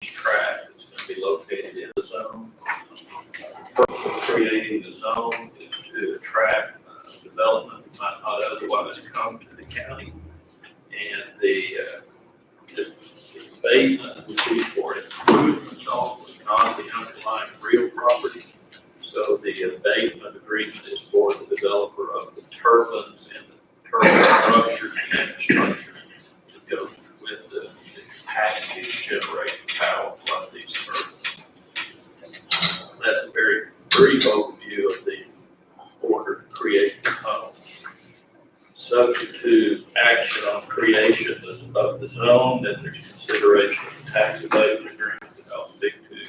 tract that's going to be located in the zone. The purpose of creating the zone is to attract development that might not otherwise come to the county. And this abatement would be for improvements off of not the underlying real property. So the abatement agreement is for the developer of the turbines and the turbine structures and infrastructure to go with the capacity to generate power from these turbines. That's a very brief overview of the order to create the tunnel. Subject to action on creation of the zone, then there's consideration of the tax abatement agreement that I'll speak to you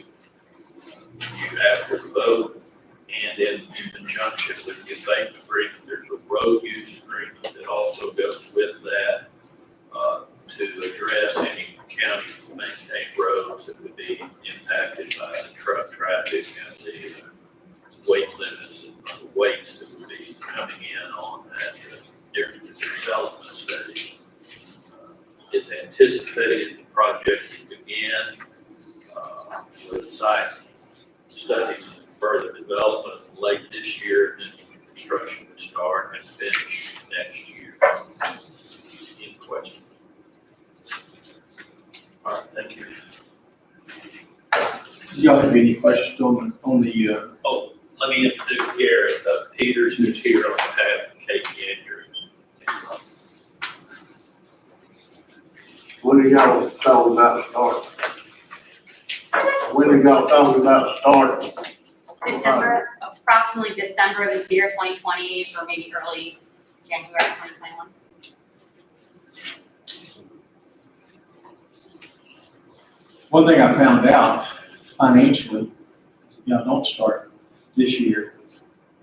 after the vote. And in conjunction with the abatement agreement, there's a road use agreement that also goes with that to address any county maintained roads that would be impacted by the truck traffic and the weight limits and the weights that would be coming in on that during the development study. It's anticipated the project will begin with site studies and further development late this year, and then construction would start and finish next year. Any questions? All right, thank you. Do y'all have any questions on the Oh, let me introduce Garrett Peters, who's here on behalf of KP Andrews. When are y'all talking about starting? When are y'all talking about starting? December, approximately December this year, 2020, or maybe early January 2021. one thing I found out financially, y'all don't start this year.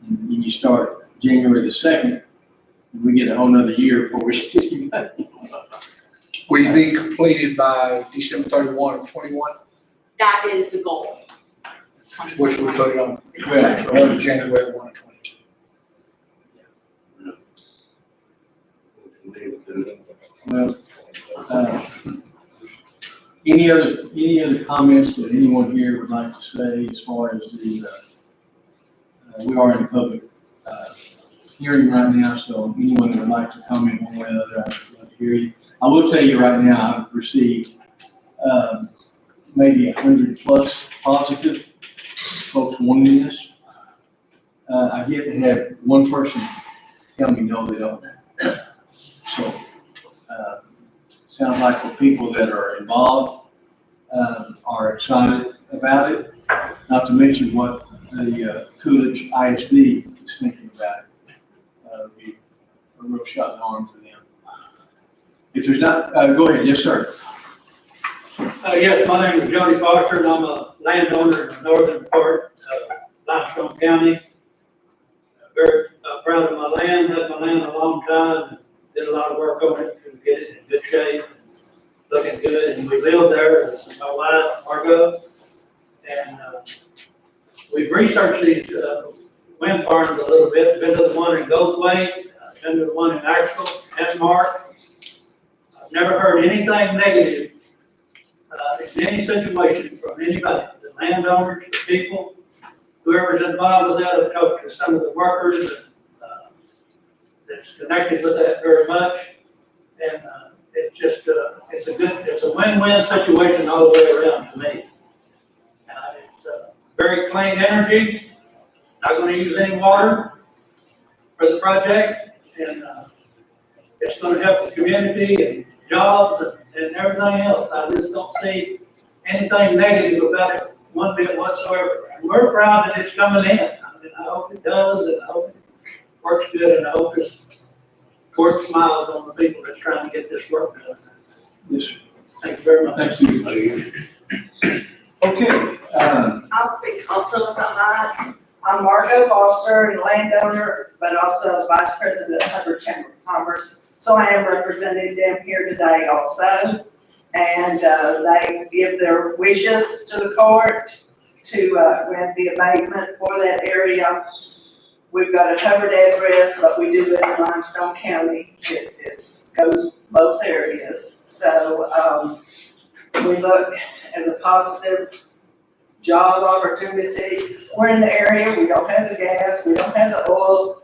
And you start January the 2nd, we get a whole nother year before we get any money. Will you be completed by December 31 of 21, That is the goal. which we put it on January 1 of 22? Well, any other comments that anyone here would like to say as far as the, we are in a public hearing right now, so anyone that would like to comment one way or the other, I'd love to hear you. I will tell you right now, I've received maybe 100 plus positive folks wanting this. I get to have one person tell me no, they don't. So, sounds like the people that are involved are excited about it, not to mention what the Coolidge ISD is thinking about it. Be a real shot in the arm for them. If there's not, go ahead, yes, sir. Yes, my name is Johnny Foster, and I'm a landowner in the northern part of Limestone County. Very proud of my land, had my land a long time, did a lot of work on it to get it in good shape, looking good, and we live there with my wife, Margot. And we've researched these wind farms a little bit, been to the one in Goldthwaite, been to the one in Axel, Esmark. I've never heard anything negative in any situation from anybody, the landowners, the people, whoever's involved with that. I've talked to some of the workers that's connected with that very much. And it's just, it's a win-win situation all the way around to me. It's very clean energy, not gonna use any water for the project, and it's gonna help the community and jobs and everything else. I just don't see anything negative about it one bit whatsoever. And we're proud that it's coming in. I mean, I hope it does, and I hope it works good, and I hope this court smiles on the people that's trying to get this work done. Yes, sir. Thank you very much. Thank you. Okay, I'll speak also if I might. I'm Margot Foster, and landowner, but also vice president of Hubbard Chamber of Commerce. So I am representing them here today also. And they give their wishes to the court to grant the abatement for that area. We've got a covered address, but we do live in Limestone County. It goes both areas. So we look as a positive job opportunity. We're in the area, we don't have the gas, we don't have the oil,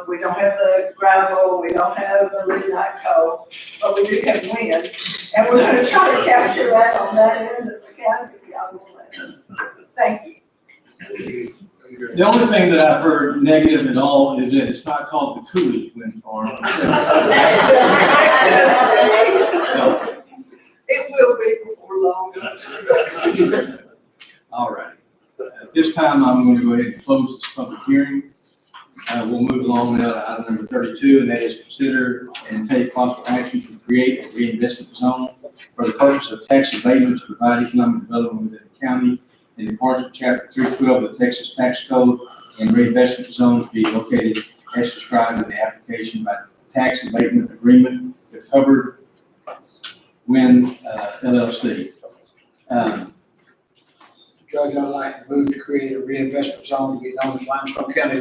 we don't have the gravel, we don't have the lignite coal, but we do have wind. And we're gonna try to capture that on that end of the county if y'all will let us. Thank you. The only thing that I've heard negative at all is that it's not called the Coolidge Wind Farm. It will be before long. All right. At this time, I'm going to go ahead and close this public hearing. We'll move along now to item number 32, and that is consider and take possible action to create a reinvestment zone for the purpose of tax abatement to provide economic development within the county in accordance with Chapter 312 of the Texas Tax Code, and reinvestment zone to be located as described in the application by tax abatement agreement with Hubbard Wind LLC. Judge, I'd like to move to create a reinvestment zone to be known as Limestone County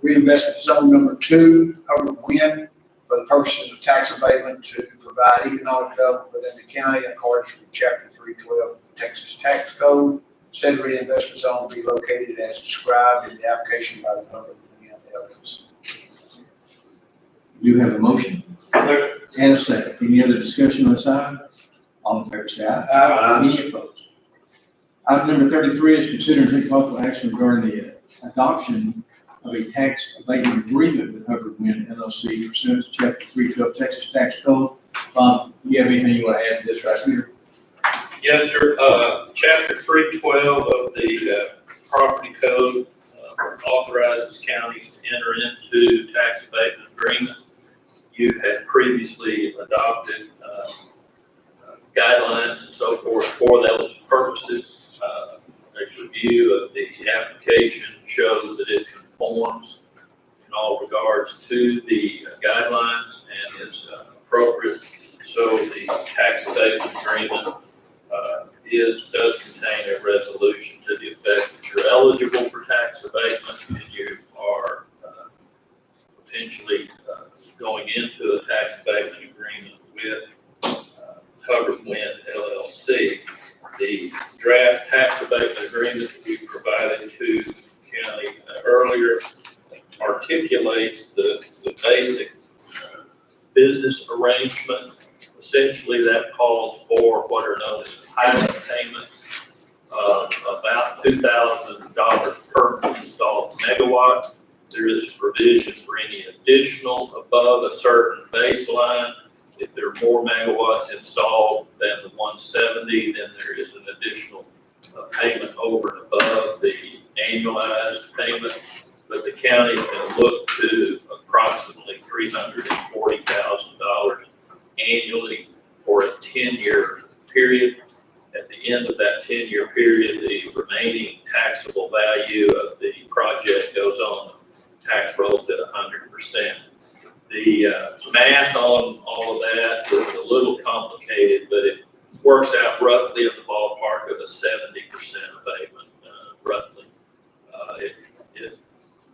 Reinvestment Zone Number 2, Hubbard Wind, for the purposes of tax abatement to provide economic development within the county in accordance with Chapter 312 of the Texas Tax Code. Said reinvestment zone to be located as described in the application by the Hubbard Wind LLC. You have a motion and a second. Any other discussion on this item? All in favor, say aye. Aye. Any opposed? Item number 33 is consider and take possible action regarding the adoption of a tax abatement agreement with Hubbard Wind LLC pursuant to Chapter 312 Texas Tax Code. Bob, you have anything you want to add to this right here? Yes, sir. Chapter 312 of the property code authorizes counties to enter into tax abatement agreements. You had previously adopted guidelines and so forth for those purposes. A review of the application shows that it conforms in all regards to the guidelines and is appropriate. So the tax abatement agreement does contain a resolution to the effect that you're eligible for tax abatement and you are potentially going into a tax abatement agreement with Hubbard Wind LLC. The draft tax abatement agreement that we provided to the county earlier articulates the basic business arrangement. Essentially, that calls for what are known as pilot payments of about $2,000 per installed megawatt. There is provision for any additional above a certain baseline. If there are more megawatts installed than the 170, then there is an additional payment over and above the annualized payment. But the county can look to approximately $340,000 annually for a 10-year period. At the end of that 10-year period, the remaining taxable value of the project goes on tax rolls at 100%. The math on all of that is a little complicated, but it works out roughly in the ballpark of a 70% abatement, roughly.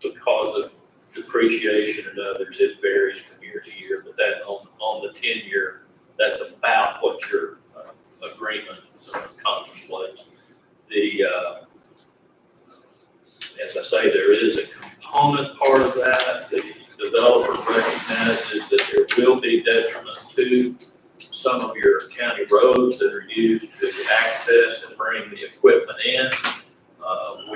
Because of depreciation and others, it varies from year to year, but that on the 10-year, that's about what your agreement contemplates. As I say, there is a component part of that. The developer recognizes that there will be detriment to some of your county roads that are used to access and bring the equipment in.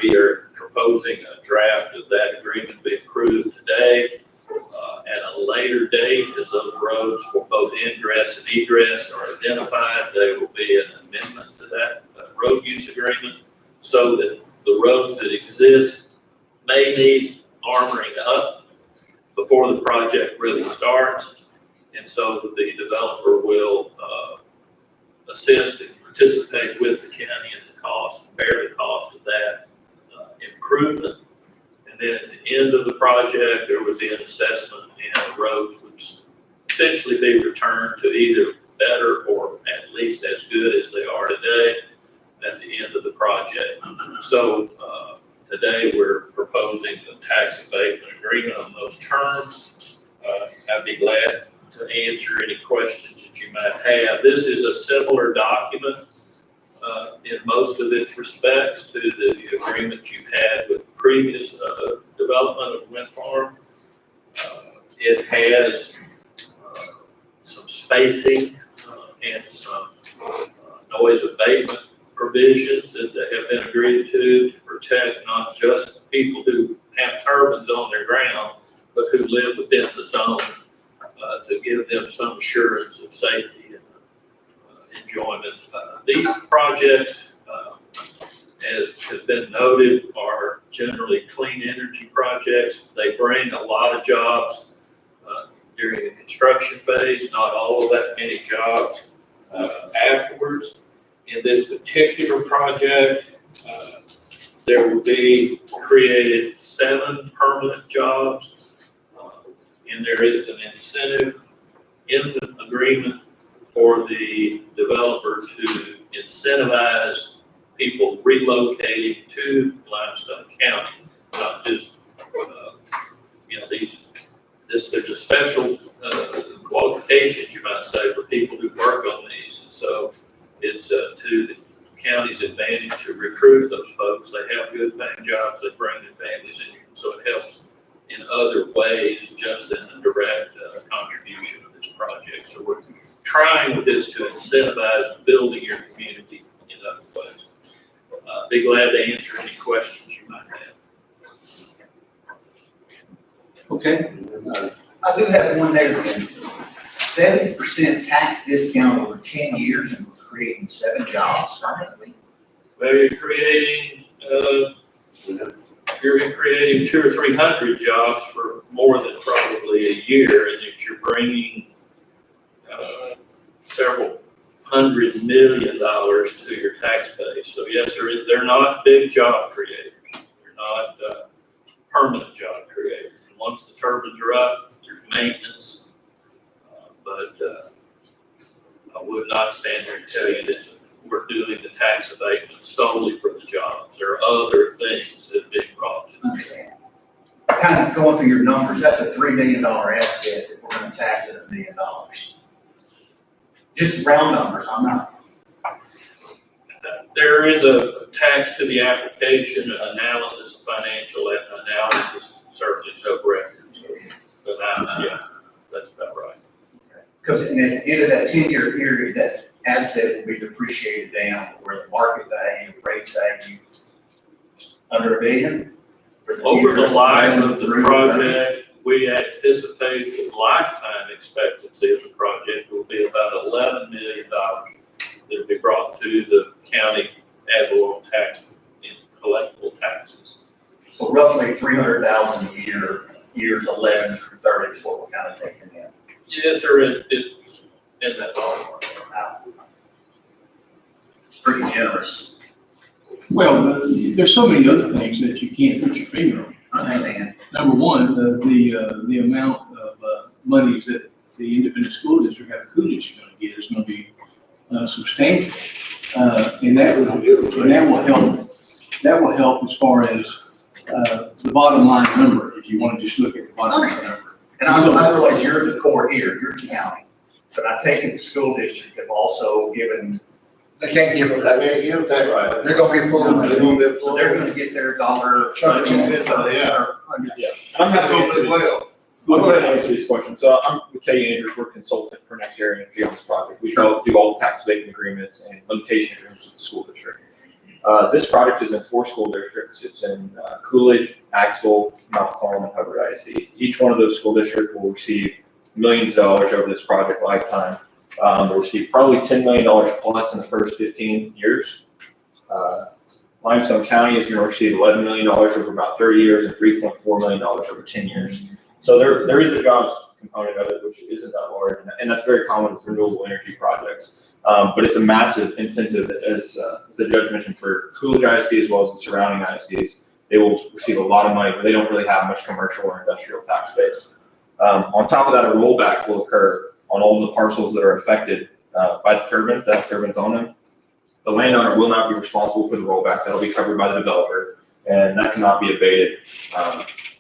We are proposing a draft of that agreement be approved today. At a later date, as those roads for both ingress and egress are identified, there will be an amendment to that road use agreement so that the roads that exist may need armoring up before the project really starts. And so the developer will assist and participate with the county in the cost, bear the cost of that improvement. And then at the end of the project, there would be an assessment and roads would essentially be returned to either better or at least as good as they are today at the end of the project. So today we're proposing a tax abatement agreement on those terms. I'd be glad to answer any questions that you might have. This is a similar document in most of its respects to the agreement you had with previous development of wind farm. It has some spacing and some noise abatement provisions that have been agreed to protect not just people who have turbines on their ground, but who live within the zone, to give them some assurance of safety and enjoyment. These projects, as has been noted, are generally clean energy projects. They bring a lot of jobs during the construction phase, not all of that many jobs afterwards. In this particular project, there will be created 7 permanent jobs, and there is an incentive in the agreement for the developer to incentivize people relocating to Limestone County, not just, there's a special qualifications, you might say, for people who work on these. And so it's to the county's advantage to recruit those folks. They have good paying jobs, they bring their families in, so it helps in other ways, just in the direct contribution of this project. So we're trying with this to incentivize building your community in other ways. Be glad to answer any questions you might have. Okay, I do have one negative thing. 70% tax discount over 10 years, and we're creating 7 jobs permanently. Well, you're creating 200 or 300 jobs for more than probably a year, and if you're bringing several $100 million to your tax base. So yes, they're not big job creators. They're not permanent job creators. And once the turbines are up, there's maintenance. But I would not stand here and tell you that we're doing the tax abatement solely for the jobs. There are other things that have been brought to the table. Kind of going through your numbers, that's a $3 million asset if we're going to tax it $1 million. Just round numbers, I'm not. There is attached to the application, an analysis, a financial analysis, certainly is of record. So, yeah, that's about right. Because at the end of that 10-year period, that asset will be depreciated down where the market value, appraised value, under $1 billion. Over the life of the project, we anticipate the lifetime expectancy of the project will be about $11 million that will be brought to the county ad valorem tax in collectible taxes. So roughly $300,000 a year, years 11 through 30 is what we're kind of taking in. Yes, sir, it's in that ballpark. Pretty generous. well, there's so many other things that you can't put your finger on. I understand. Number one, the amount of monies that the independent school district out of Coolidge is going to get is going to be substantial, and that will help as far as the bottom line number. If you want to just look at the bottom line number, And I realize you're the core here, you're the county, but I take it the school district have also given, They can't give them I that. mean, you take, right. They're gonna be full of They're it. gonna be so full. they're gonna get their dollar. Sure, sure. Yeah. I'm happy to Go answer as well. I'll go ahead and answer these questions. So I'm with Katie Andrews, we're consultant for Next Area Energy on this project. We do all the tax abatement agreements and limitation agreements with the school district. This project is in 4 school districts. It's in Coolidge, Axville, Mount Calm, and Hubbard ISD. Each one of those school districts will receive millions of dollars over this project lifetime. They'll receive probably $10 million plus in the first 15 years. Limestone County is going to receive $11 million over about 30 years and $3.4 million over 10 years. So there is a jobs component of it, which isn't that large, and that's very common with renewable energy projects. But it's a massive incentive, as the judge mentioned, for Coolidge ISD as well as the surrounding ISDs. They will receive a lot of money, but they don't really have much commercial or industrial tax base. On top of that, a rollback will occur on all the parcels that are affected by the turbines, that have turbines on them. The landowner will not be responsible for the rollback. That'll be covered by the developer, and that cannot be abated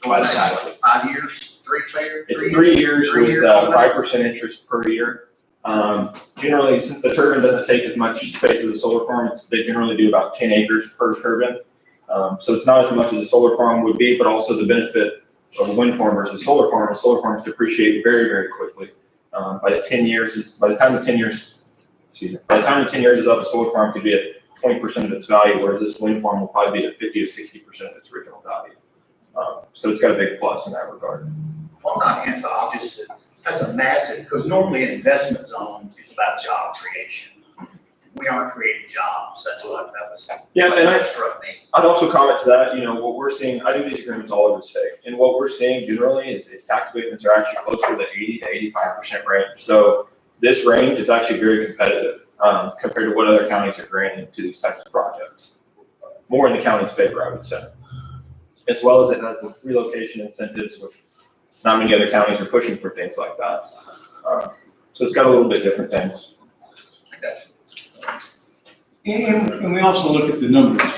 by the tax. 5 years, 3 years? It's 3 years 3 with years. 5% interest per year. Generally, since the turbine doesn't take as much space as a solar farm, they generally do about 10 acres per turbine. So it's not as much as a solar farm would be, but also the benefit of a wind farm versus a solar farm is solar farms depreciate very, very quickly. By the time the 10 years is up, a solar farm could be at 20% of its value, whereas this wind farm will probably be at 50 to 60% of its original value. So it's got a big plus in that regard. Well, not Anthony, I'll just, that's a massive, because normally an investment zone is about job creation. We aren't creating jobs, that's what, that was. Yeah, and that struck me. I'd also comment to that, what we're seeing, I do these agreements all over the state, and what we're seeing generally is tax abatements are actually closer to the 80 to 85% range. So this range is actually very competitive compared to what other counties are granting to these types of projects. More in the county's favor, I would say. As well as it has the relocation incentives, which not many other counties are pushing for things like that. So it's got a little bit different things. And we also look at the numbers.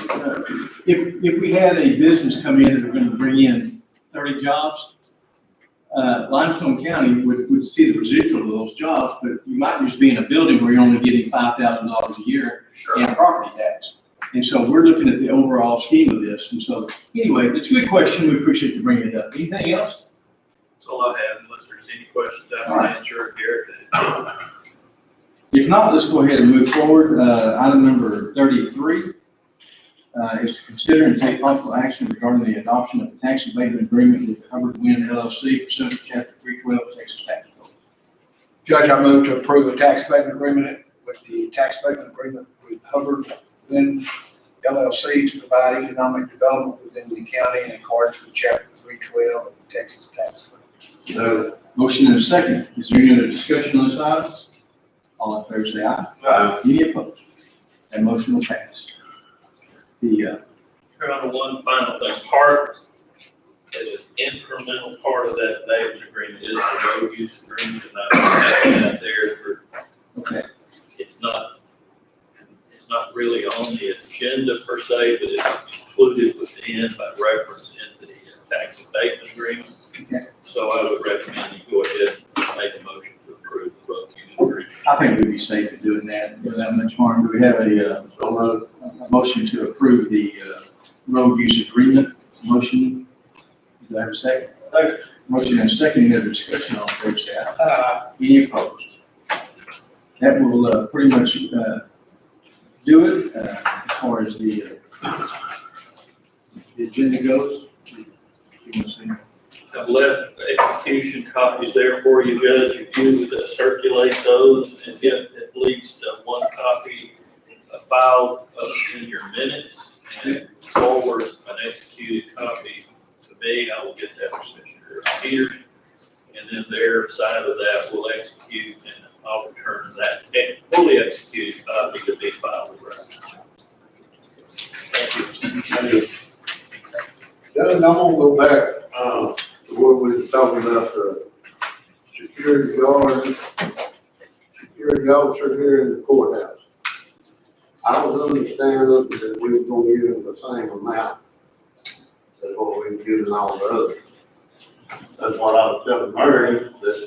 If we had a business come in and we're going to bring in 30 jobs, Limestone County would see the residual of those jobs, but you might just be in a building where you're only getting $5,000 a year in property tax. And so we're looking at the overall scheme of this. And so anyway, it's a good question. We appreciate you bringing it up. Anything else? That's all I have, unless there's any questions I can answer, Garrett. If not, let's go ahead and move forward. Item number 33 is to consider and take possible action regarding the adoption of a tax abatement agreement with Hubbard Wind LLC pursuant to Chapter 312 Texas Tax Code. Judge, I move to approve a tax abatement agreement with Hubbard Wind LLC to provide economic development within the county in accordance with Chapter 312 of the Texas Tax Code. Motion and a second. Is there any other discussion on this item? All in favor say aye. Aye. Any opposed? That motion will pass. Here on one final thing, part, as an incremental part of that abatement agreement is the road use agreement, and I have that there for, Okay. it's not really on the agenda per se, but it's included within by reference in the tax abatement agreement. Okay. So I would recommend you go ahead and make a motion to approve the road use agreement. I think we'd be safe in doing that without much harm. Do we have a motion to approve the road use agreement? Motion. Do I have a second? Second. Motion and a second. Any other discussion? All in favor say aye. Any opposed? That will pretty much do it as far as the agenda goes. You want to say? I've left execution copies there for you, Judge, if you would circulate those and get at least one copy filed in your minutes and forward an executed copy to me. I will get that for Commissioner Peters. And then their side of that will execute, and I'll return that fully executed copy to be filed with records. Thank you. Judge, I'm gonna go back, to what we were talking about, the security officer here in the courthouse. I was understanding that we were gonna give him the same amount as what we were giving all the others. That's what I was telling Murray, that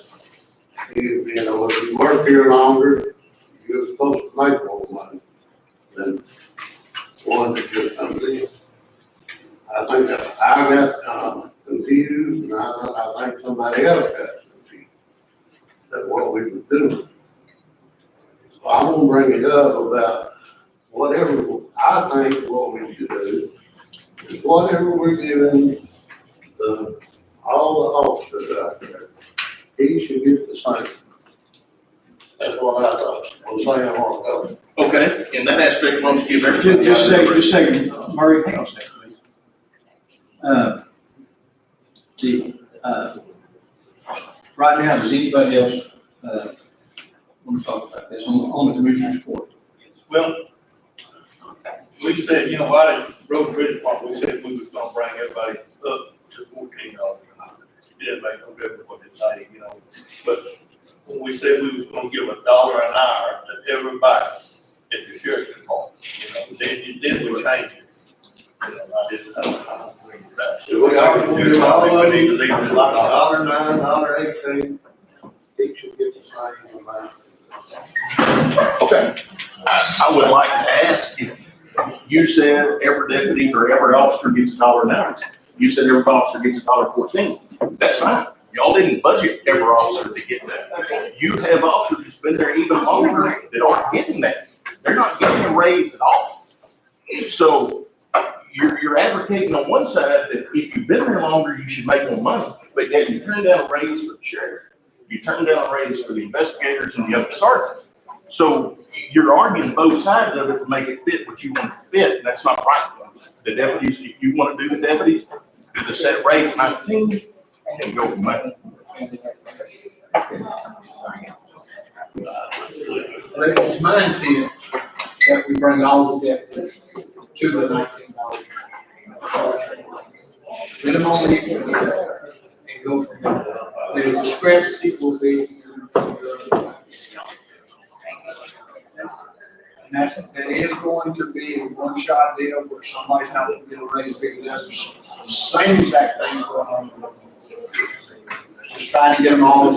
if you work here longer, you're supposed to make more money than one that just comes in. I think that I got confused, and I think somebody else got confused. That's what we were doing. So I'm gonna bring it up about whatever, I think what we should do is whatever we're giving all the officers out there, he should get the same. That's what I thought, was saying a while ago. Okay, in that aspect, why don't you give everybody. Just say, Murray, hang on a second, please. Right now, does anybody else, want to talk about this on the commissioner's court? Well, we said, why did Road and Bridge Department, we said we was gonna bring everybody up to $14 an hour. It didn't make no difference what they say, but when we said we was gonna give $1 an hour to everybody at the sheriff's department, then we changed it. I don't agree with that. We always give all of We need to them, leave it like like $1.09, $1.18, he should get the same amount. Okay. I would like to ask if you said every deputy or every officer gets $1 an hour. You said every officer gets $1.14. That's fine. Y'all didn't budget every officer to get that. You have officers who's been there even longer that aren't getting that. They're not getting a raise at all. So you're advocating on one side that if you've been there longer, you should make more money, but yet you turn down a raise for the sheriff. You turn down a raise for the investigators and the other sergeants. So you're arguing both sides of it to make it fit what you want it to fit, and that's not right. The deputies, if you want to do the deputies, do the set rate 19 and go from there. It's my intent that we bring all the deputies to the $19. Get them on equal and go from there. The discrepancy will be. And that is going to be a one-shot deal where somebody's not going to get a raise big enough. The same exact thing's going on. Just trying to get them all.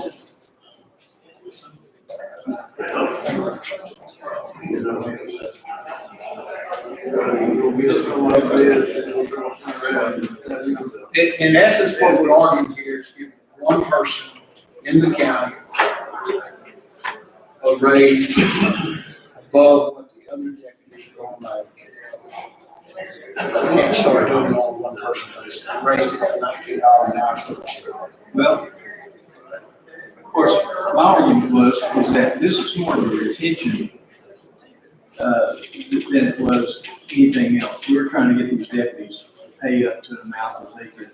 In essence, what we're arguing here is giving one person in the county a raise above what the other deputies are going to make. We can't start doing it all one person, raise it to $19 an hour. Well, of course, my argument was that this is more of a retention than it was anything else. We were trying to get these deputies to pay up to an amount that they could,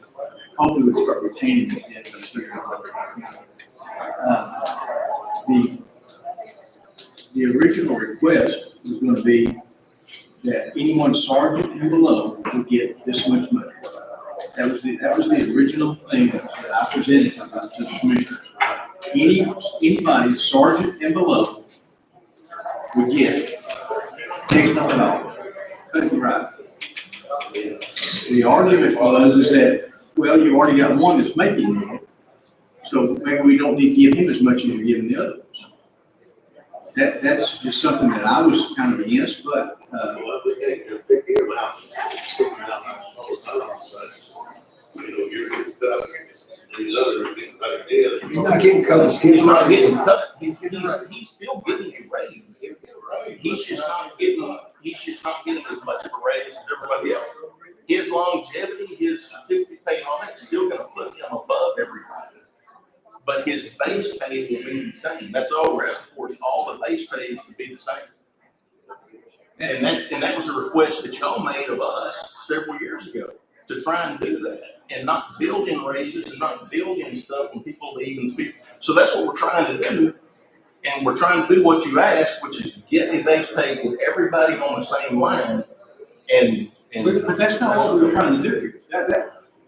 hopefully we start retaining these deputies. The original request was going to be that anyone sergeant and below would get this much money. That was the original thing that I presented to the commissioners. Anybody sergeant and below would get X number of dollars. Couldn't be right. The argument was is that, well, you already got one that's making more, so maybe we don't need to give him as much as you're giving the others. That's just something that I was kind of against, but He's not getting cut. He's not getting cut. He's still getting a raise. He's just not getting as much of a raise as everybody else. His longevity, his certificate pay, and all that's still gonna put him above everybody. But his base pay will be the same. That's all we're asking for, is all the base pays to be the same. And that was a request that y'all made of us several years ago, to try and do that, and not build in raises and not build in stuff when people leave and speak. So that's what we're trying to do. And we're trying to do what you asked, which is get a base pay with everybody on the same line. But that's not what we were trying to do here.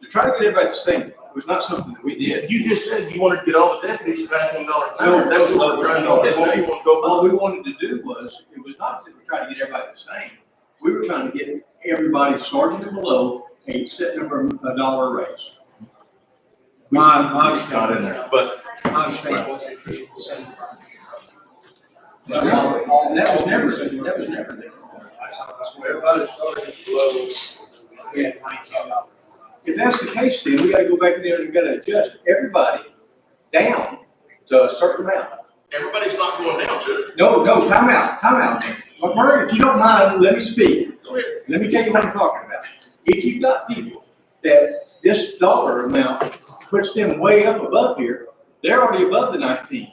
To try to get everybody the same was not something that we did. You just said you wanted to get all the deputies $19 an hour. That's what we're trying to do. Now you want to go What we wanted to do was, it was not that we tried to get everybody the same. We were trying to get everybody sergeant and below a set number of $1 raise. My not in there, but my understanding was it was the same. That was never there. That's where everybody started below. We had $19. If that's the case, then we gotta go back in there and we gotta adjust everybody down to a certain amount. everybody's not going down to it. No, time out. But Murray, if you don't mind, let me speak. Go ahead. Let me tell you what I'm talking about. If you've got people that this dollar amount puts them way up above here, they're already above the 19.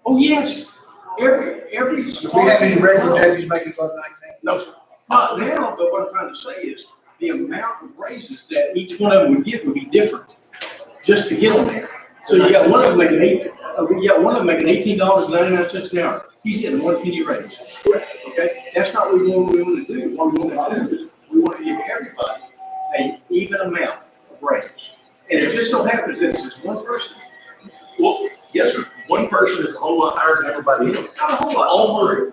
Oh, yes, every. Do we have any regular deputies making above 19? No, sir. Not now, but what I'm trying to say is the amount of raises that each one of them would get would be different, just to get them there. So you got one of them making $18.99 an hour. He's getting 1 penny raise. That's correct. Okay, that's not what we want to do. What we want to do is we want to give everybody an even amount of raise. And it just so happens that it's just one person. Well, yes, sir. One person is a whole lot higher than everybody else. Not a whole lot. Almost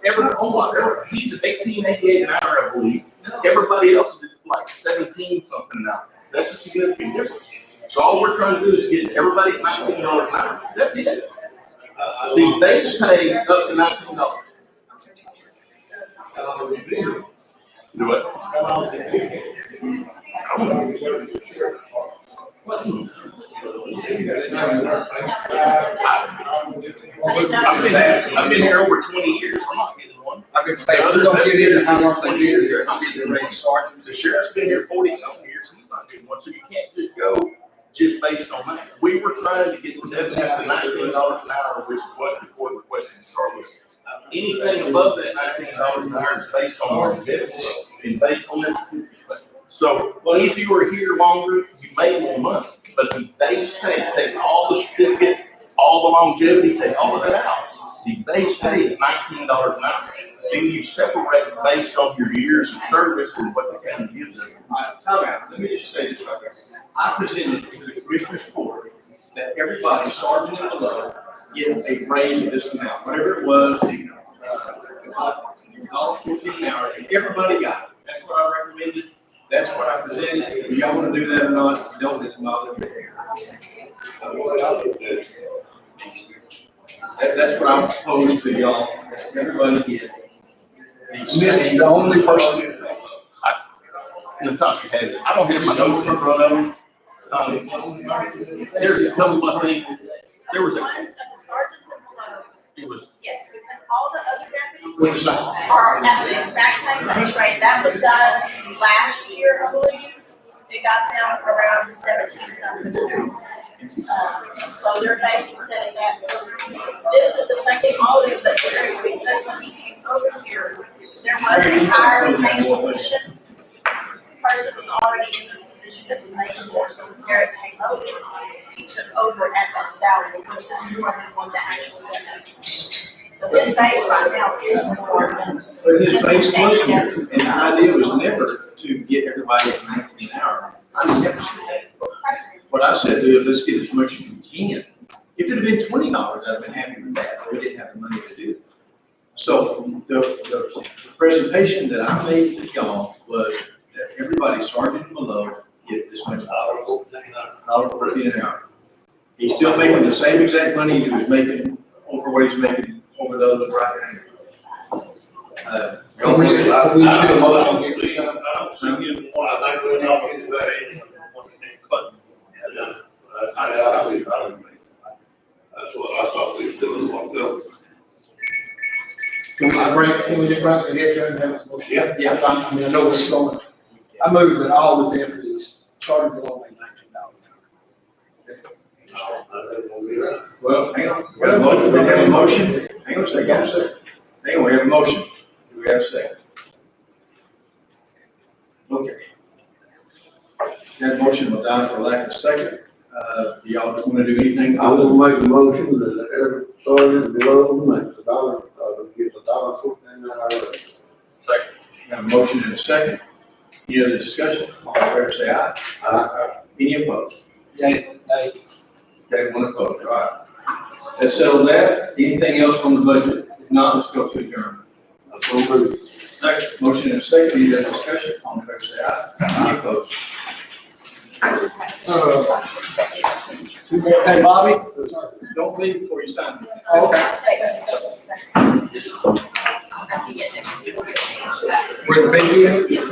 every, he's at $18.88 an hour, I believe. Everybody else is at like 17 something an hour. That's a significant difference. So all we're trying to do is get everybody at $19 an hour. That's it. The base pay up to $19. Do what? I've been here over 20 years, I'm not getting one. I could say, if we're gonna get into how long they get here, I'll get the rate started. The sheriff's been here 40-something years, he's not getting one, so you can't just go just based on that. We were trying to get the definition of $19 an hour, which is what the court requested to start with. Anything above that $19 an hour is based on longevity and based on this. So, well, if you were here longer, you made more money, but the base pay, take all the certificate, all the longevity, take all of that out. The base pay is $19 an hour. Then you separate based on your years of service and what the county gives them. Time out, let me just say this right here. I presented to the Commissioners Court that everybody, sergeant and below, get a raise of this amount, whatever it was, $14 an hour, and everybody got it. That's what I recommended, that's what I presented. If y'all wanna do that or not, don't, it's not me. That's what I proposed to y'all, everybody get. This is the only person in effect. Natasha had it. I don't have my notes in front of me. There's a couple of things. There was Ones of the sergeants and below, it was, yes, because all the other deputies are at the exact same base rate. That was done last year, I believe. They got them around 17 something. So their base was setting that. So this is affecting all of them, but because when he came over here, there was a higher pay position. Person was already in this position that was making more, so when Garrett came over, he took over at that salary, which is more than what the actual deputy. So his base right now is more than. But his base was here, and the idea was never to get everybody at 19 an hour. I never said that. What I said to him, let's get as much as you can. If it had been $20, I'd have been happy with that, but we didn't have the money to do it. So the presentation that I made to y'all was that everybody sergeant and below get this much $14 an hour. He's still making the same exact money he was making over what he's making over the other right now. Can we do a motion to get this done? I don't see you one, I think we're not getting that in. That's what I thought we were doing myself. Can we just bring it here and have a motion? Yeah. I mean, I know where it's going. I move that all the deputies, sergeant below make $19 an hour. Well, hang on, we have a motion, hang on a second, hang on, we have a motion, do we have a second? Okay. That motion will die for lack of a second, do y'all want to do anything? I will make a motion that every sergeant below makes gets $1.14 an hour. second. We have a motion and a second, any other discussion, all in favor say aye. Aye. Any opposed? Yay, nay. Okay, one opposed, all right. Let's settle that, anything else on the budget? If not, let's go to adjournment. Second, motion and a second, any other discussion, all in favor say aye. Any opposed? Hey, Bobby, don't leave before you sign. Where the baby is?